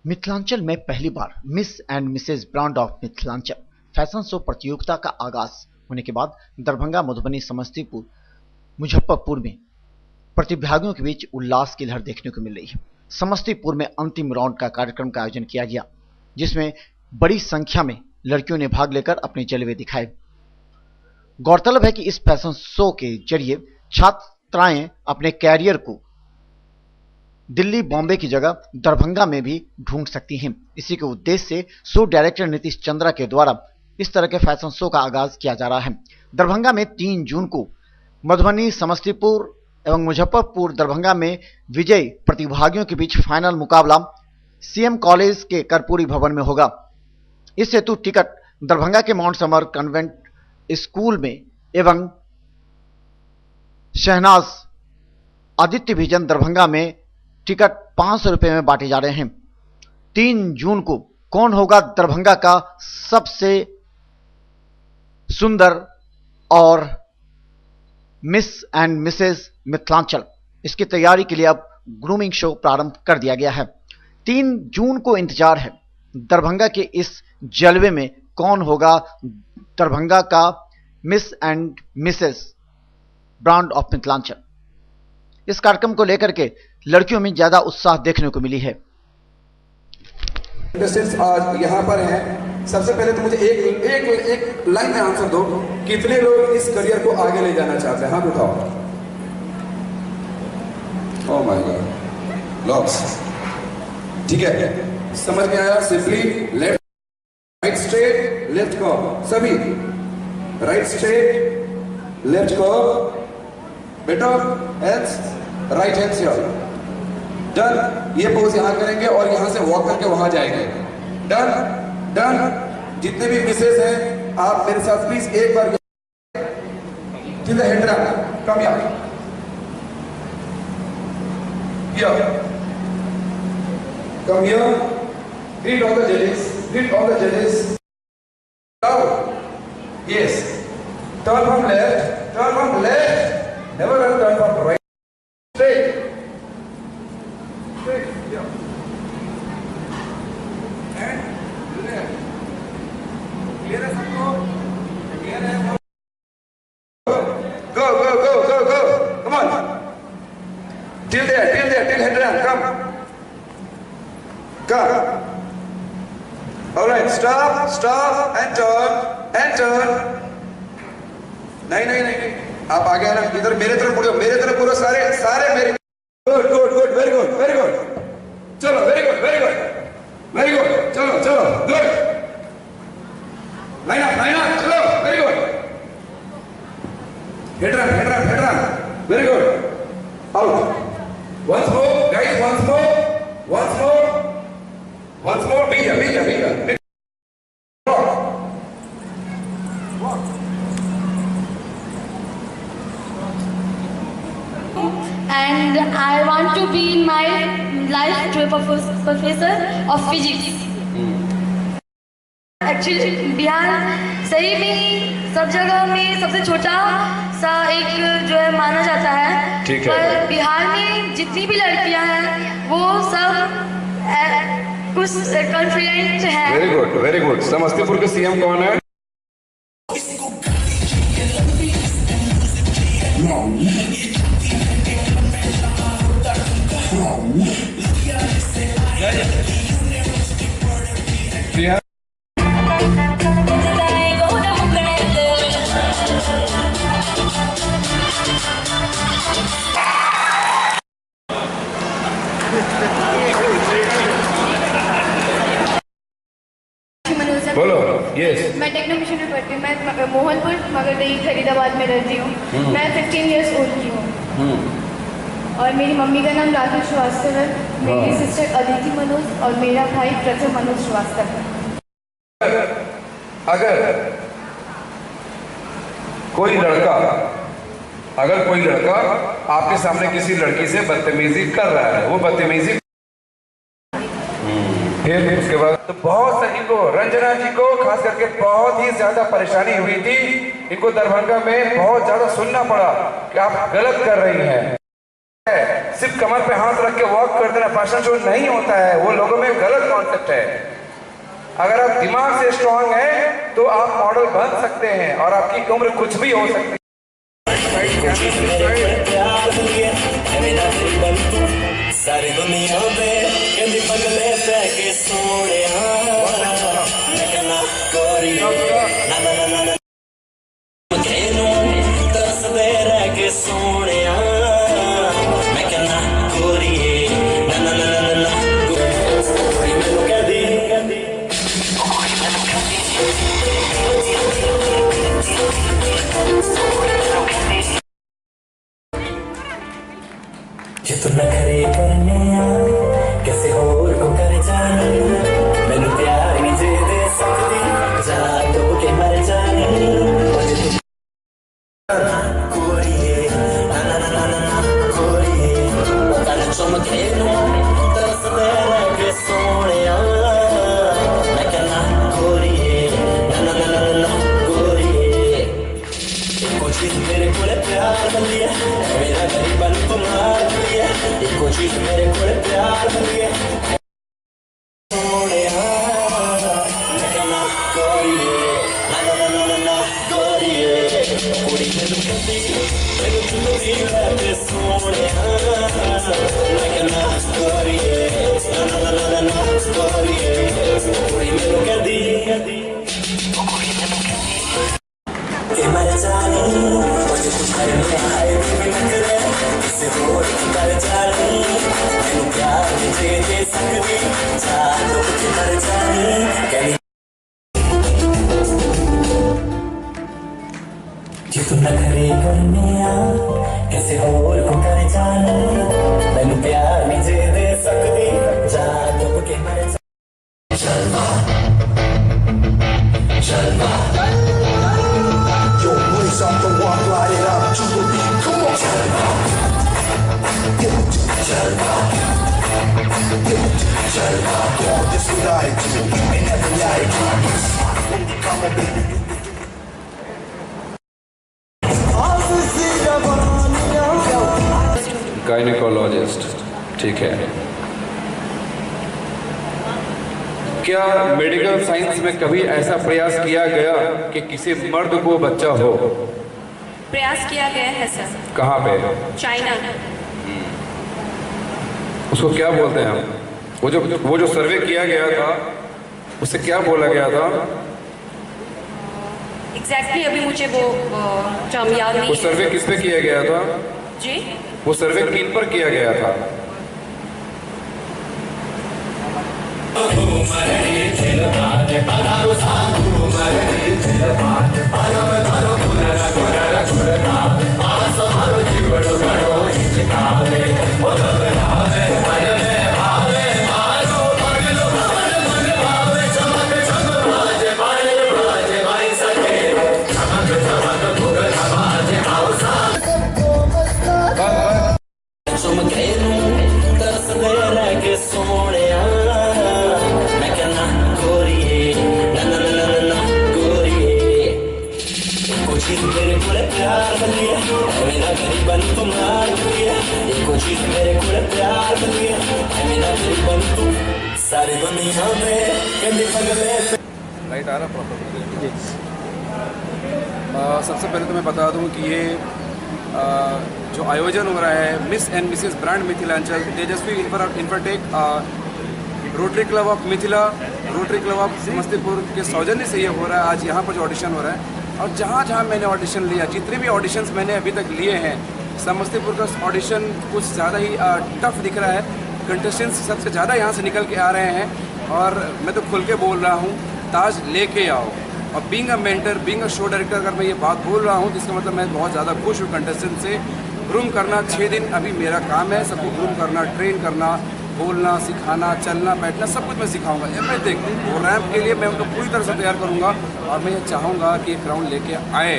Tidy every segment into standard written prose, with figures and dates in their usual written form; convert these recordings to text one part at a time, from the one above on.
मिथिलांचल में पहली बार Miss and Mrs brand of Mithilanchal fashion show प्रतियोगिता का आगाज होने के बाद दरभंगा, मधुबनी, समस्तीपुर, मुजफ्फरपुर में प्रतिभागियों के बीच उल्लास की लहर देखने को मिल रही है। समस्तीपुर में अंतिम राउंड का कार्यक्रम का आयोजन किया गया, जिसमें बड़ी संख्या में लड़कियों ने भाग लेकर अपने जलवे दिखाए। गौरतलब है कि इस फैशन शो के जरिए छात्राएं अपने कैरियर को दिल्ली, बॉम्बे की जगह दरभंगा में भी ढूंढ सकती हैं। इसी के उद्देश्य से शो डायरेक्टर नीतीश चंद्रा के द्वारा इस तरह के फैशन शो का आगाज किया जा रहा है। दरभंगा में 3 जून को, मधुबनी, समस्तीपुर एवं मुजफ्फरपुर, दरभंगा में विजयी प्रतिभागियों के बीच फाइनल मुकाबला सीएम कॉलेज के कर्पूरी भवन में होगा। इस हेतु टिकट दरभंगा के माउंट समर कन्वेंट स्कूल में एवं शहनाज आदित्य विजन दरभंगा में टिकट 500 रुपये में बांटे जा रहे हैं। 3 जून को कौन होगा दरभंगा का सबसे सुंदर और मिस एंड मिसेज मिथिलांचल, इसकी तैयारी के लिए अब ग्रूमिंग शो प्रारंभ कर दिया गया है। 3 जून को इंतजार है दरभंगा के इस जलवे में कौन होगा दरभंगा का miss and Mrs brand of Mithilanchal. इस कार्यक्रम को लेकर के लड़कियों में ज्यादा उत्साह देखने को मिली है। आज यहाँ पर हैं, सबसे पहले तो मुझे एक लाइन में आंसर दो, कितने लोग इस करियर को आगे ले जाना चाहते हैं? हाथ उठाओ। Oh my god, locks. ठीक है, समझ में आया? Simply left, right straight, left को, सभी राइट स्ट्रेट, लेफ्ट को, बेटा hands, right hands here. Done. ये पोज यहां करेंगे और यहां से वॉक करके वहां जाएंगे। Done done. जितने भी मिसेस हैं आप मेरे साथ प्लीज एक बार till the head wrap, come here, come here, greet all the judges, greet all the judges. Now, yes, turn from left, never turn from right. Straight. Straight. Yeah. And left. Clear है सबको? Clear है? Go. Come on. Till there, till head round. Come. All right. Stop and turn. नहीं. आप आगे आना, इधर मेरे तरफ मुड़ो, मेरे तरफ पूरा सारे मेरे। Good, very good. चलो, वेरी गुड। चलो, गुड। लाइन अप, चलो, very good. Head run, very good. Out. Once more, guys, once more. Be here. And I want to be in my life to a professor of physics. Actually, Bihar सही में सब जगह में सबसे छोटा सा एक जो है माना जाता है। ठीक है। पर बिहार में जितनी भी लड़कियां हैं वो सब कुछ कॉन्फिडेंट हैं। Very good. समस्तीपुर के सीएम कौन है? बोलो। यस। मैं टेक्नो मिशन में पढ़ती हूँ। मैं मोहनपुर मगरदेही फरीदाबाद में रहती हूँ। मैं 15 इयर्स ओल्ड की हूँ। और मेरी मम्मी का नाम राकेश श्रीवास्तव है, मेरी सिस्टर अदिति मनोज और मेरा भाई प्रथम मनोज श्रीवास्तव है। अगर कोई लड़का आपके सामने किसी लड़की से बदतमीजी कर रहा है, वो बदतमीजी फिर उसके बाद तो बहुत से इनको, रंजना जी को खास करके बहुत ही ज्यादा परेशानी हुई थी। इनको दरभंगा में बहुत ज्यादा सुनना पड़ा कि आप गलत कर रही हैं। सिर्फ कमर पे हाथ रख के वॉक कर करते हैं फैशन शो नहीं होता है, वो लोगों में गलत कॉन्सेप्ट है। अगर आप दिमाग से स्ट्रांग हैं तो आप मॉडल बन सकते हैं और आपकी उम्र कुछ भी हो सकती है। सारी दुनिया पे कहती पगले पे के सोने मैं कहना कोरी ना ना ना ना मखेनू तरस दे रह के सोने मैं कहना कोरी ना ना ना ना ना कोरी मैनू कहदी जे तू नखरे करने कैसे होर को कर जाने मैनू प्यार नहीं जे दे सकती जा डूब के मर जाने कोरिए ना ना ना ना ना कोरिए कल चमके नो तरस दे के सोने मैं कहना कोरिए ना ना ना ना कोरिए कुछ मेरे को प्यार बन लिया मेरा गरीबन तुम्हारा कोई चीज मेरे को प्यार बन गया सोने मैं कहना कोरिए ना ना ना ना कोरिए कोई मेनू कहती मेनू चुनती है सोने मैं कहना कोरिए ना ना ना ना कोरिए कोई मेनू कहती के मर जाने मुझे कुछ करने आए भी न करे किसी और कर जाने मैनू प्यार मुझे दे सकती जा डूब के मर जाने जे तू नखरे करने कैसे और को कर जाने मैनू प्यार मुझे दे सकती जा डूब के मर जाने Sharma Sharma off the walk, light it up to the beat. Come on, come on, this what I do, and every I do. Come on, baby. Gynaecologist, ठीक है। क्या मेडिकल साइंस में कभी ऐसा प्रयास किया गया कि किसी मर्द को बच्चा हो? प्रयास किया गया है सर। कहाँ पे? चाइना। उसको क्या बोलते हैं हम? वो जो सर्वे किया गया था उससे क्या बोला गया था? एग्जैक्टली अभी मुझे वो टर्म याद नहीं। वो सर्वे किस पे किया गया था जी? वो सर्वे किन पर किया गया था? लाइट आ रहा प्रॉपर? सबसे पहले तो मैं बता दूं कि ये जो आयोजन हो रहा है Miss and Mrs brand Mithilanchal Tejaswi Infratech Rotary Club of Mithila, Rotary Club of Samastipur के सौजन्य से ये हो रहा है। आज यहाँ पर जो ऑडिशन हो रहा है और जहाँ मैंने ऑडिशन लिया, जितने भी ऑडिशंस मैंने अभी तक लिए हैं, समस्तीपुर का ऑडिशन कुछ ज़्यादा ही टफ दिख रहा है। कंटेस्टेंट्स सबसे ज़्यादा यहाँ से निकल के आ रहे हैं और मैं तो खुल के बोल रहा हूँ, ताज लेके आओ। और being a mentor, being a show director, अगर मैं ये बात बोल रहा हूँ तो इसका मतलब मैं बहुत ज़्यादा खुश हूँ कंटेस्टेंट से। ग्रूम करना 6 दिन अभी मेरा काम है, सबको ग्रूम करना, ट्रेन करना, बोलना, सिखाना, चलना, बैठना, सब कुछ मैं सिखाऊंगा। एवरीथिंग। वो रैंप के लिए मैं उनको पूरी तरह से तैयार करूँगा और मैं ये चाहूँगा कि एक राउंड लेके आए।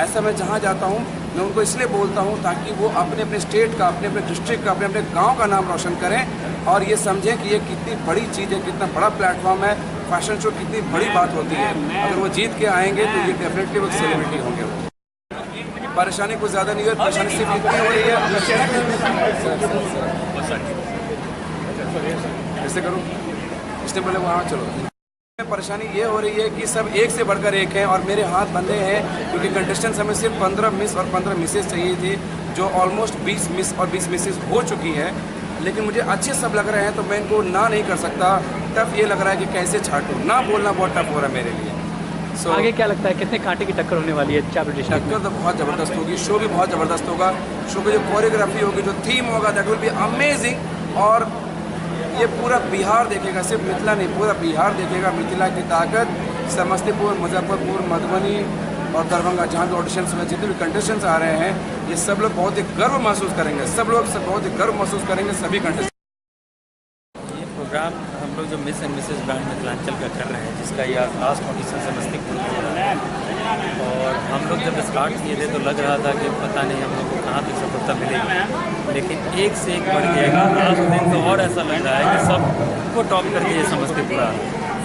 ऐसा मैं जहाँ जाता हूँ मैं उनको इसलिए बोलता हूँ ताकि वो अपने अपने स्टेट का, अपने अपने डिस्ट्रिक्ट का, अपने अपने गांव का नाम रोशन करें और ये समझें कि ये कितनी बड़ी चीज़ है, कितना बड़ा प्लेटफॉर्म है। फैशन शो कितनी बड़ी बात होती है। अगर वो जीत के आएंगे तो ये डेफिनेटली वो सेलिब्रिटी होंगे। वो परेशानी कुछ ज़्यादा नहीं है, परेशानी सिर्फ इतनी हो रही है ऐसे करो, इसने बोले वहाँ चलो। परेशानी ये हो रही है कि सब एक से बढ़कर एक हैं और मेरे हाथ बंधे हैं क्योंकि कंटेस्टेंट्स हमें सिर्फ 15 मिस और 15 मिसेस चाहिए थी, जो ऑलमोस्ट 20 मिस और 20 मिसेस हो चुकी हैं। लेकिन मुझे अच्छे सब लग रहे हैं तो मैं इनको ना नहीं कर सकता। टफ ये लग रहा है कि कैसे छाटूँ, ना बोलना बहुत टफ हो रहा है मेरे लिए। आगे क्या लगता है कितने कांटे की टक्कर होने वाली है चाबुडिशा में? टक्कर तो बहुत ज़बरदस्त होगी, शो भी बहुत ज़बरदस्त होगा। शो की जो कोरियोग्राफी होगी, जो थीम होगा, दैट विल बी अमेजिंग। और ये पूरा बिहार देखेगा, सिर्फ मिथिला नहीं, पूरा बिहार देखेगा मिथिला की ताकत। समस्तीपुर, मुजफ्फरपुर, मधुबनी और दरभंगा, जहाँ भी ऑडिशंस में जितने भी कंटेस्टेंट्स आ रहे हैं, ये सब लोग बहुत ही गर्व महसूस करेंगे। सब लोग बहुत ही गर्व महसूस करेंगे, सभी कंटेस्टेंट। ये प्रोग्राम हम लोग जो miss and Mrs brand Mithilanchal का कर रहे हैं, जिसका यह लास्ट ऑडिशन समस्तीपुर में हो रहा है। और हम लोग जब स्टार्ट किए थे तो लग रहा था कि पता नहीं हम लोग को कहाँ तक सफलता मिलेगी, लेकिन एक से एक बढ़ गया। लास्ट दिन तो और ऐसा लग रहा है कि सबको टॉप करके ये समस्तीपुर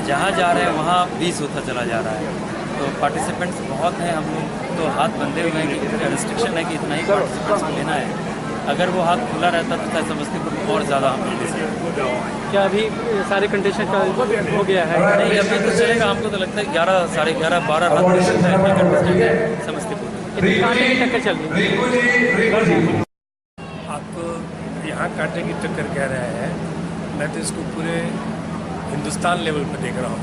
जहाँ जा रहे हैं वहाँ 20 होता चला जा रहा है। तो पार्टिसिपेंट्स बहुत हैं, हम लोग तो हाथ बंधे हुए हैं कि रिस्ट्रिक्शन है कि इतना ही पार्टिसिपेंट्स को लेना है। अगर वो हाथ खुला रहता तो शायद समस्तीपुर में और ज़्यादा हम लोग ले। क्या अभी सारे कंडीशन का हो गया है? नहीं, अभी तो चलेगा। हमको तो लगता है 11, साढ़े 11, 12 रात समस्तीपुर में। कितनी कांटे की टक्कर चल रही है? आपको यहाँ कांटे की टक्कर कह रहे हैं, मैं तो इसको पूरे हिंदुस्तान लेवल पर देख रहा हूँ।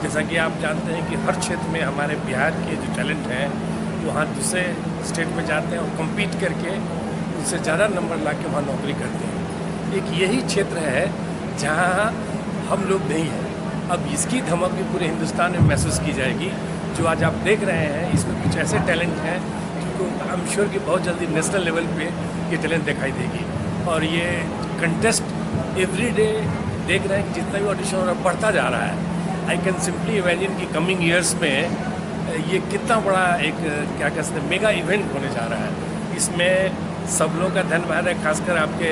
जैसा कि आप जानते हैं कि हर क्षेत्र में हमारे बिहार के जो टैलेंट हैं वहाँ दूसरे स्टेट में जाते हैं और कम्पीट करके उससे ज़्यादा नंबर ला के वहाँ नौकरी करते हैं। एक यही क्षेत्र है जहाँ हम लोग नहीं हैं। अब इसकी धमक भी पूरे हिंदुस्तान में महसूस की जाएगी। जो आज आप देख रहे हैं, इसमें कुछ ऐसे टैलेंट हैं जिनको आई एम श्योर कि बहुत जल्दी नेशनल लेवल पे ये टैलेंट दिखाई देगी। और ये कंटेस्ट एवरी डे देख रहे हैं कि जितना भी ऑडिशन हो रहा है बढ़ता जा रहा है। आई कैन सिंपली इमेजिन कि कमिंग ईयर्स में ये कितना बड़ा एक क्या कह सकते हैं मेगा इवेंट होने जा रहा है। इसमें सब लोगों का धन्यवाद है, खासकर आपके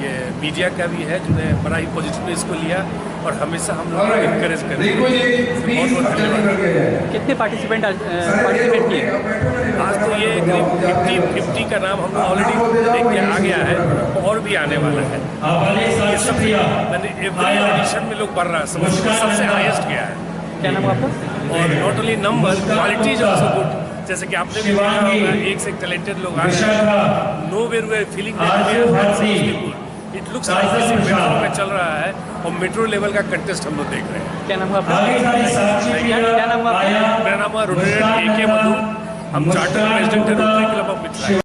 ये मीडिया का भी है जिन्होंने बड़ा ही पॉजिटिवली इसको लिया और हमेशा हम लोग को इनकरेज कर रहे हैं। बहुत बहुत धन्यवाद। कितने पार्टिसिपेंट किए? आज तो ये 50 का नाम हम लोग ऑलरेडी देख के आ गया है और भी आने वाला है। ये सब मैंने एवरी एडिशन में लोग बढ़ रहा है, सबसे हाईएस्ट गया है। क्या नाम आपका? और not only number, quality is also good. जैसे कि आपने भी देखा होगा, एक से एक टैलेंटेड लोग आ रहे हैं। No where we feeling it looks like किसी मेट्रो में चल रहा है और मेट्रो लेवल का कंटेस्ट हम लोग देख रहे हैं। क्या नाम आपका? क्या नाम आपका? मेरा नाम है रोटेरियन AK मधु। हम चार्टर प्रेसिडेंट है रोटरी क्लब ऑफ मिथिला।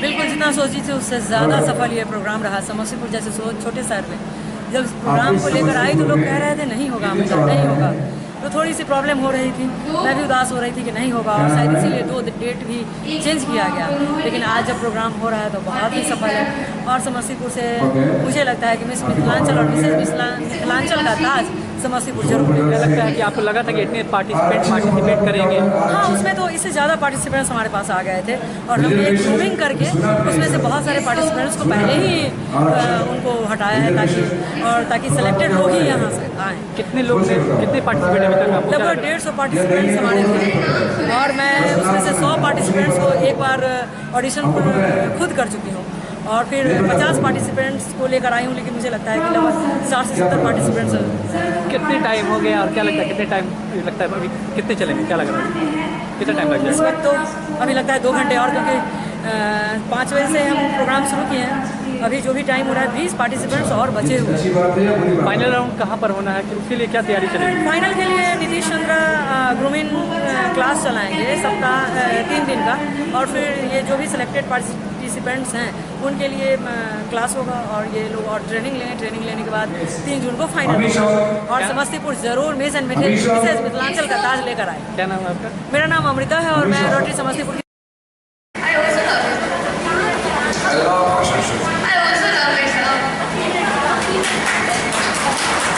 बिल्कुल जितना सोची थी उससे ज़्यादा सफल ये प्रोग्राम रहा। समस्तीपुर जैसे छोटे शहर में जब इस प्रोग्राम को लेकर आई तो लोग कह रहे थे नहीं होगा, मतलब नहीं होगा। तो थोड़ी सी प्रॉब्लम हो रही थी, मैं भी उदास हो रही थी कि नहीं होगा और शायद इसीलिए 2 डेट भी चेंज किया गया। लेकिन आज जब प्रोग्राम हो रहा है तो बहुत ही सफल है। और समस्तीपुर से मुझे लगता है कि मिस मिथिलांचल और मिसेस मिथिलांचल का ताज समस्तीपुर जरूर क्या लगता है कि आपको लगा था कि इतने पार्टिसिपेट करेंगे? हाँ, उसमें तो इससे ज़्यादा पार्टिसिपेंट्स हमारे पास आ गए थे और हमने एक ग्रूमिंग करके उसमें से बहुत सारे पार्टिसिपेंट्स को पहले ही उनको हटाया है ताकि सेलेक्टेड लोग ही यहाँ से आएँ। कितने लोग थे, कितने पार्टिसिपेट अभी तक? लगभग 150 पार्टिसिपेंट्स हमारे थे और मैं उसमें से 100 पार्टिसिपेंट्स को एक बार ऑडिशन खुद कर चुकी हूँ और फिर 50 पार्टिसिपेंट्स को लेकर आई हूँ। लेकिन मुझे लगता है कि लगभग 60 से 70 पार्टिसिपेंट्स। कितने टाइम हो गया और क्या लगता है कितने टाइम लगता है अभी कितने चलेंगे? क्या लग रहा है कितना टाइम लग इस जाएगा? वक्त तो अभी लगता है 2 घंटे और, क्योंकि 5 बजे से हम प्रोग्राम शुरू किए हैं। अभी जो भी टाइम हो रहा है 20 पार्टिसिपेंट्स और बचे हुए हैं। फाइनल राउंड कहाँ पर होना है, उसके लिए क्या तैयारी चलेगी? फाइनल के लिए नीतीश चंद्र ग्रूमिंग क्लास चलाएंगे सप्ताह 3 दिन का और फिर ये जो भी सिलेक्टेड पार्टिसिपेंट्स हैं उनके लिए क्लास होगा और ये लोग और ट्रेनिंग लेने के बाद 3 जून को फाइनल होगा। और समस्तीपुर जरूर मिस एंड मिसेस मिथिलांचल का ताज लेकर आए। क्या नाम है आपका? मेरा नाम अमृता है और मैं rotary Samastipur I also love myself.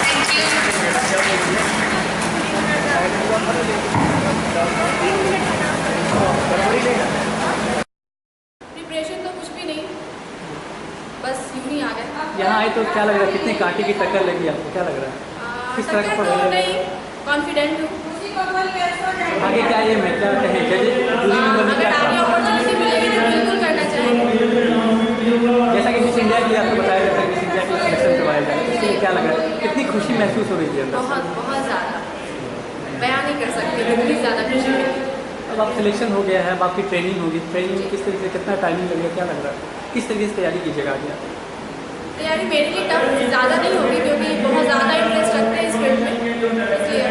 Thank you. Preparation तो कुछ भी नहीं, बस यूं ही आ गए। यहाँ आए तो क्या लग रहा है, कितनी कांटे की टक्कर लगी आपको, क्या लग रहा है, किस तरह का तो पढ़ाई? नहीं, कॉन्फिडेंट हूँ। आगे क्या ये मैं क्या कहें जज जूरी मेंबर में अगर क्या आगे कहा? अपॉर्चुनिटी मिलेगी तो बिल्कुल करना चाहेंगे। जैसा कि मिस इंडिया की आपको बताया जाता है, मिस इंडिया की सिलेक्शन करवाया जाए, इसके लिए क्या लग रहा है, कितनी खुशी महसूस हो रही है अंदर से? बहुत बहुत ज़्यादा, बयान नहीं कर सकते कितनी ज़्यादा खुशी हुई। अब आप सिलेक्शन हो गया है, अब आपकी ट्रेनिंग होगी, ट्रेनिंग में किस तरीके से कितना टाइमिंग लगेगा, क्या लग रहा है, किस तरीके से तैयारी कीजिएगा आगे आप? तैयारी मेरे लिए टफ ज़्यादा नहीं होगी क्योंकि बहुत ज़्यादा इंटरेस्ट रखते हैं इस फील्ड में, इसलिए।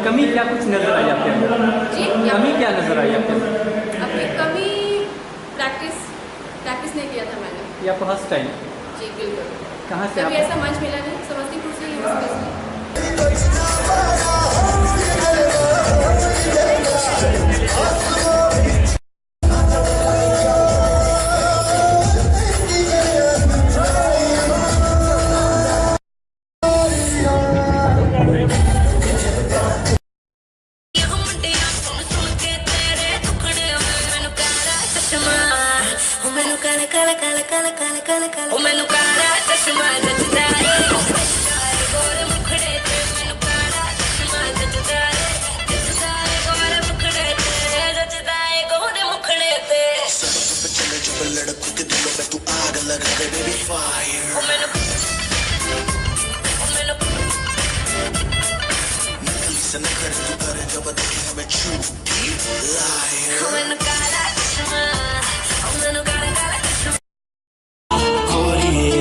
कमी क्या कुछ नजर आई आपके अंदर? जी, कमी क्या नजर आई आपके अंदर? अपनी कमी प्रैक्टिस नहीं किया था मैंने। ये आपको फर्स्ट टाइम? जी बिल्कुल। कहाँ से कभी आप? ऐसा मंच मिला नहीं, समस्तीपुर से ही हूँ स्पेशली। लड़कों के दिलों में तू आग लगा दे बेबी फायर नकली से नखरे तू करे जब देखे हमें झूठी लायर गोरिये